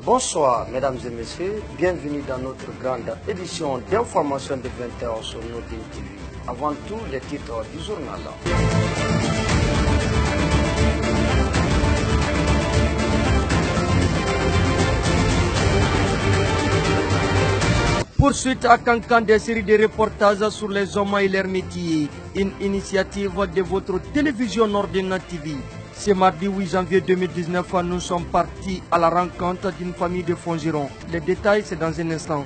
Bonsoir mesdames et messieurs, bienvenue dans notre grande édition d'information de 20h sur Nodin TV. Avant tout, les titres du journal. Poursuite à Kankan des séries de reportages sur les hommes et leurs métiers, une initiative de votre télévision Nordin TV. Ce mardi 8 janvier 2019, nous sommes partis à la rencontre d'une famille de Fongiron. Les détails, c'est dans un instant.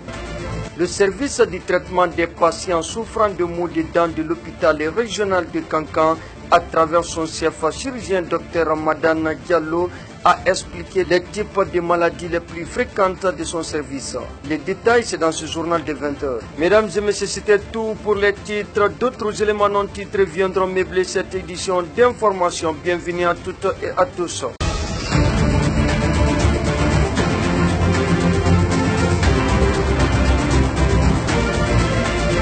Le service du traitement des patients souffrant de maux de dents de l'hôpital régional de Kankan, à travers son chef chirurgien Dr Madana Diallo, a expliqué les types de maladies les plus fréquentes de son service. Les détails, c'est dans ce journal de 20h. Mesdames et messieurs, c'était tout pour les titres. D'autres éléments non titrés viendront meubler cette édition d'information. Bienvenue à toutes et à tous.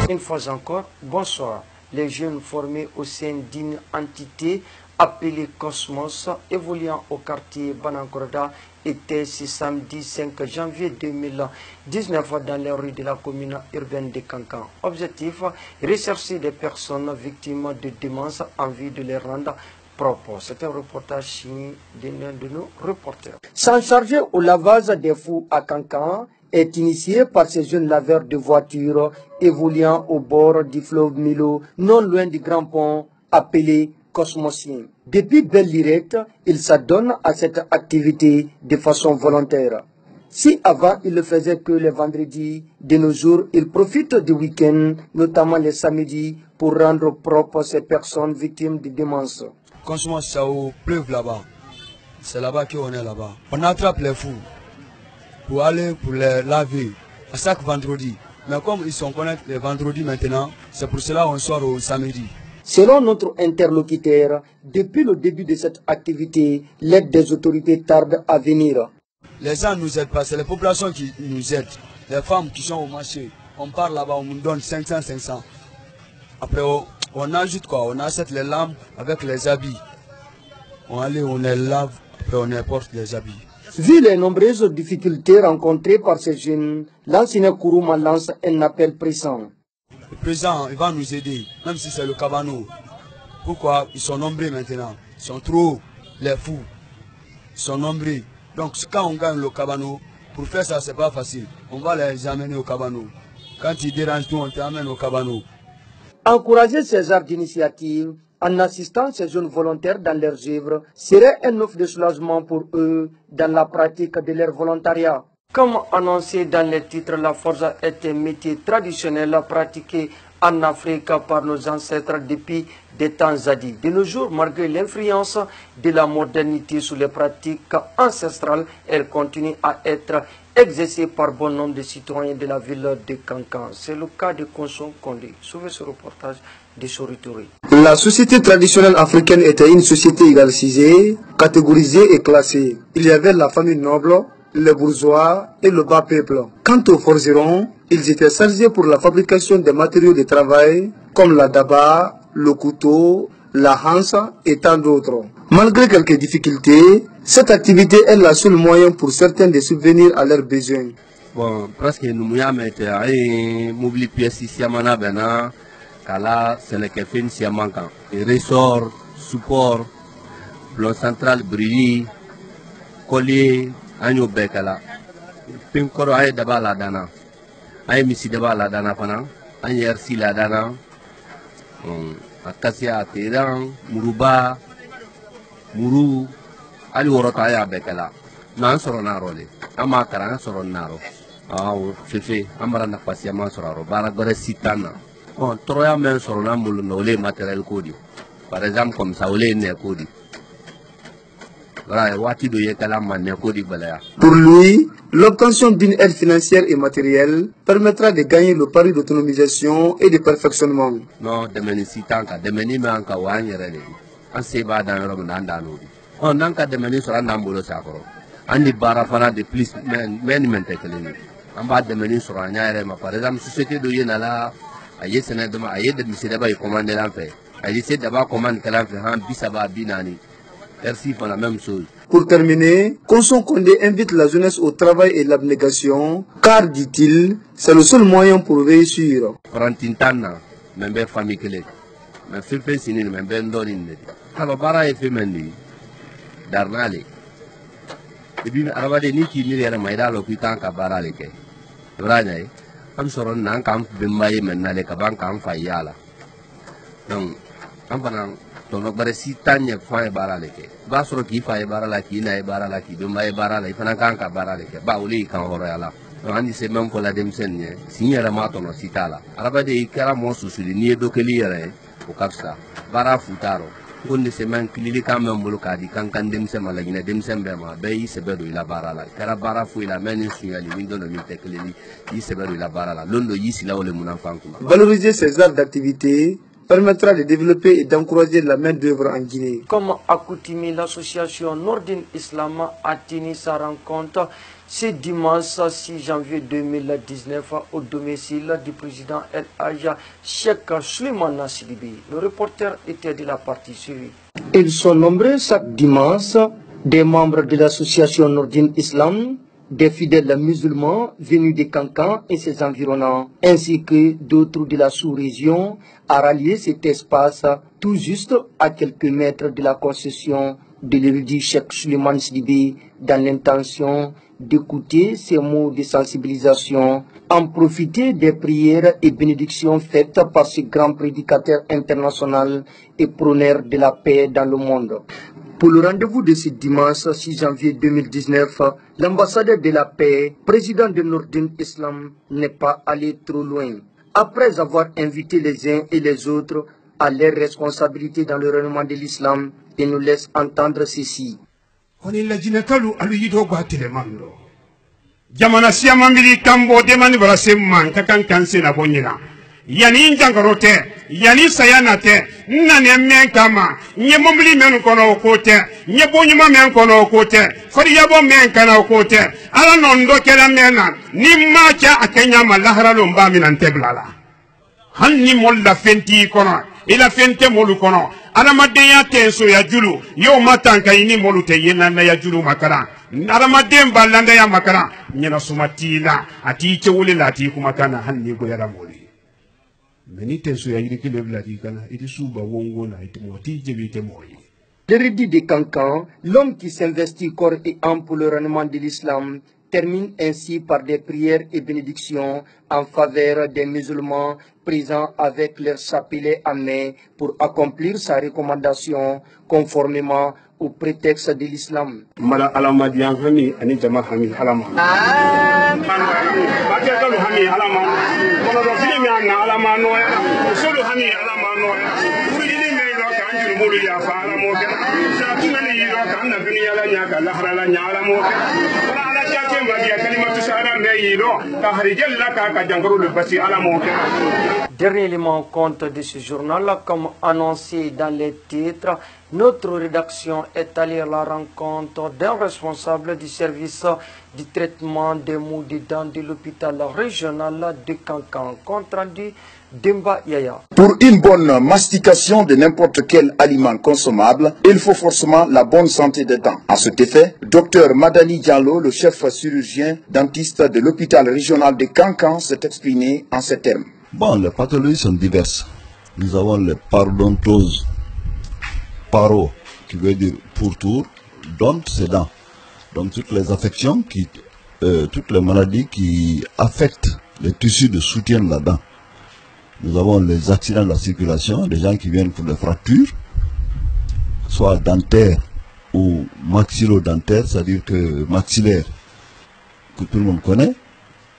Une fois encore, bonsoir. Les jeunes formés au sein d'une entité appelée Cosmos, évoluant au quartier Banankorda, étaient ce samedi 5 janvier 2019 dans les rues de la commune urbaine de Kankan. Objectif, rechercher des personnes victimes de démence en vue de les rendre propres. C'est un reportage signé d'un de nos reporters. S'en charger au lavage des fous à Kankan est initié par ces jeunes laveurs de voitures évoluant au bord du fleuve Milo, non loin du grand pont appelé Cosmosien. Depuis belle lurette, ils s'adonnent à cette activité de façon volontaire. Si avant il ne faisait que les vendredis, de nos jours, ils profitent du week-end, notamment les samedis, pour rendre propres ces personnes victimes de démence. Cosmos, ça pleuve là-bas. C'est là-bas qu'on est là-bas. On attrape les fous pour aller pour les laver à chaque vendredi. Mais comme ils sont connectés les vendredis maintenant, c'est pour cela qu'on sort au samedi. Selon notre interlocuteur, depuis le début de cette activité, l'aide des autorités tarde à venir. Les gens ne nous aident pas, c'est les populations qui nous aident. Les femmes qui sont au marché, on part là-bas, on nous donne 500. Après, on ajoute quoi? On achète les lampes avec les habits. On les lave, après on importe les habits. Vu les nombreuses difficultés rencontrées par ces jeunes, l'enseignant Kourouma lance un appel pressant. Le président, il va nous aider, même si c'est le cabano. Pourquoi? Ils sont nombreux maintenant. Ils sont trop, les fous. Ils sont nombreux. Donc quand on gagne le cabano, pour faire ça, c'est pas facile. On va les amener au cabano. Quand ils dérangent tout, on t'amène au cabano. Encourager ces genres d'initiatives en assistant ces jeunes volontaires dans leurs œuvres serait un offre de soulagement pour eux dans la pratique de leur volontariat. Comme annoncé dans les titres, la forge est un métier traditionnel pratiqué en Afrique par nos ancêtres depuis des temps zadis. De nos jours, malgré l'influence de la modernité sur les pratiques ancestrales, elle continue à être exercée par bon nombre de citoyens de la ville de Kankan. C'est le cas de Konson Kondé. Suivez ce reportage de Sorituri. La société traditionnelle africaine était une société égalisée, catégorisée et classée. Il y avait la famille noble, les bourgeois et le bas peuple. Quant aux forgerons, ils étaient chargés pour la fabrication des matériaux de travail comme la daba, le couteau, la hansa et tant d'autres. Malgré quelques difficultés, cette activité est la seule moyen pour certains de subvenir à leurs besoins. Bon, presque nous avons été à mobile pièce ici à Manabena, Kala, c'est le café ici à Mankan. Ressort, support, plan central, brille, collier, agneau bekala. Pinkoro ay daba la dana. Ay misi daba la dana fana. Ay RC la dana. Akasia teran, muruba, muru, ali worota ay bekala. Nan soro naro le. Ama kara soro naro. Fefe, amara na pasia man soro bara gore sitana. Troya men soro na mulu no le matériel kodi. Par exemple comme ça ole ne kodi. Pour lui, l'obtention d'une aide financière et matérielle permettra de gagner le pari d'autonomisation et de perfectionnement. Non, RC font la même chose. Pour terminer, Constant Condé invite la jeunesse au travail et l'abnégation, car, dit-il, c'est le seul moyen pour réussir. Prantintana, member famille clé. Mais fait signer member donne. Alors bara et fait mendi. Darnale. Et puis arabade ni qui ni yara maïda l'hôpital ka bara leke. Branya am soron nan kam bembaye menale ka ban kam fayala. Donc am panan donc bare si tanya fa bara leke. Ba soro ki fa bara la ki na bara la ki bembaye bara la ifana kan ka bara leke. Ba uli kan horoyala. Donc andi c'est même pour la demsenye. Signera matono sitala. Arabade ikara mo susuli ni dokeli yare o kapsa. Bara futaro. Konde semen kilili quand bolo kadi kankan demse malagina demsem bema be sebedo ila barala kara bara fu ila meni sunyali windo no mite kilili sebedo ila barala londo yisi la ole munanfanku. Valoriser ces arts d'activité permettra de développer et d'encourager la main-d'œuvre en Guinée. Comme accoutumé, l'association Nordin Islam a tenu sa rencontre ce dimanche 6 janvier 2019 au domicile du président El Hadj Cheikh Souleymane Sidibé. Le reporter était de la partie suivie. Ils sont nombreux chaque dimanche, des membres de l'association Nordin Islam, des fidèles musulmans venus de Kankan et ses environnants, ainsi que d'autres de la sous-région, à rallier cet espace tout juste à quelques mètres de la concession de l'érudit Cheikh Souleymane Sidibé, dans l'intention d'écouter ces mots de sensibilisation, en profiter des prières et bénédictions faites par ce grand prédicateur international et prôneur de la paix dans le monde. Pour le rendez-vous de ce dimanche 6 janvier 2019, l'ambassadeur de la paix, président de Nordin Islam, n'est pas allé trop loin. Après avoir invité les uns et les autres à leurs responsabilités dans le rayonnement de l'islam, il nous laisse entendre ceci. Jamana siamambili kambo demani barasemman kakan kansena bonyina yani njangarote yani sayanate nane men kama nye mombili men kono kote nye bonyuma men kono kote fori yabo men kana kote ala nondo kala mena nimma cha akenya malahra lo mbami nan teglala hanni molla fenti kono ila fente molu kono ana madeya tenso ya julu yo matanka ini molu te yena na ya julu makara aramadem balanda ya makara nyana sumatila ati chewule lati kumakana hanni go yara moli meni tenso ya yiri kile bladi kana iti suba wongo na iti moti jebite moyi. L'érudit de Kankan, l'homme qui s'investit corps et âme pour le rayonnement de l'islam, termine ainsi par des prières et bénédictions en faveur des musulmans présents avec leur chapelet en main pour accomplir sa recommandation conformément au prétexte de l'islam. Dernier élément compte de ce journal, comme annoncé dans les titres, notre rédaction est allée à la rencontre d'un responsable du service du traitement des maux des dents de l'hôpital régional de Kankan. Compte rendu Demba Yaya. Pour une bonne mastication de n'importe quel aliment consommable, il faut forcément la bonne santé des dents. À cet effet, Dr Madani Diallo, le chef chirurgien dentiste de l'hôpital régional de Kankan, s'est exprimé en ces termes. Bon, les pathologies sont diverses. Nous avons les parodontoses, paro, qui veut dire pourtour, dont c'est dents. Donc toutes les affections, toutes les maladies qui affectent les tissus de soutien de la dent. Nous avons les accidents de la circulation, des gens qui viennent pour des fractures, soit dentaires ou maxillo-dentaires, c'est-à-dire que maxillaire, que tout le monde connaît.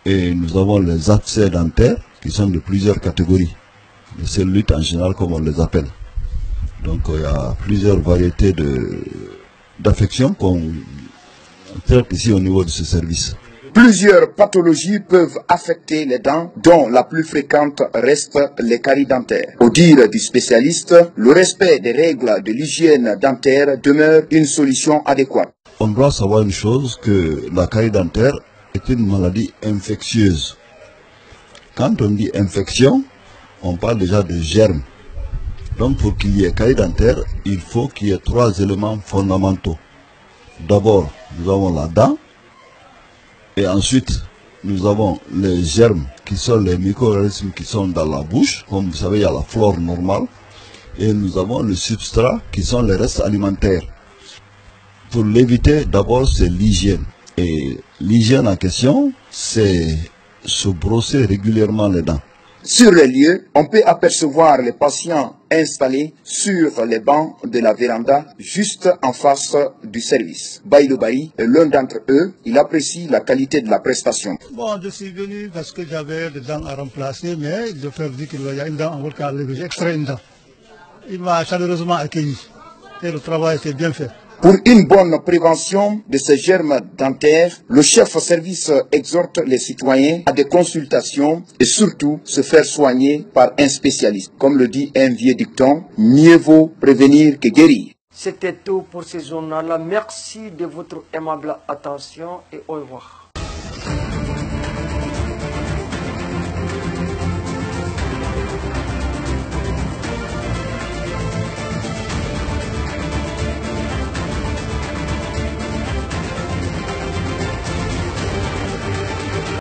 Et nous avons les abcès dentaires, qui sont de plusieurs catégories. Les cellulite en général, comme on les appelle. Donc il y a plusieurs variétés d'affections qu'on traite ici au niveau de ce service. Plusieurs pathologies peuvent affecter les dents, dont la plus fréquente reste les caries dentaires. Au dire du spécialiste, le respect des règles de l'hygiène dentaire demeure une solution adéquate. On doit savoir une chose, que la carie dentaire est une maladie infectieuse. Quand on dit infection, on parle déjà de germes. Donc pour qu'il y ait carie dentaire, il faut qu'il y ait 3 éléments fondamentaux. D'abord, nous avons la dent, et ensuite, nous avons les germes qui sont les micro-organismes qui sont dans la bouche. Comme vous savez, il y a la flore normale. Et nous avons le substrat qui sont les restes alimentaires. Pour l'éviter, d'abord, c'est l'hygiène. Et l'hygiène en question, c'est se brosser régulièrement les dents. Sur les lieux, on peut apercevoir les patients installés sur les bancs de la véranda juste en face du service. Baïlo Baï est l'un d'entre eux. Il apprécie la qualité de la prestation. Bon, je suis venu parce que j'avais des dents à remplacer, mais le docteur dit qu'il y a une dent encore qu'à lever. J'ai extrait une dent. Il m'a chaleureusement accueilli et le travail était bien fait. Pour une bonne prévention de ces germes dentaires, le chef-service exhorte les citoyens à des consultations et surtout se faire soigner par un spécialiste. Comme le dit un vieux dicton, mieux vaut prévenir que guérir. C'était tout pour ce journal. Merci de votre aimable attention et au revoir.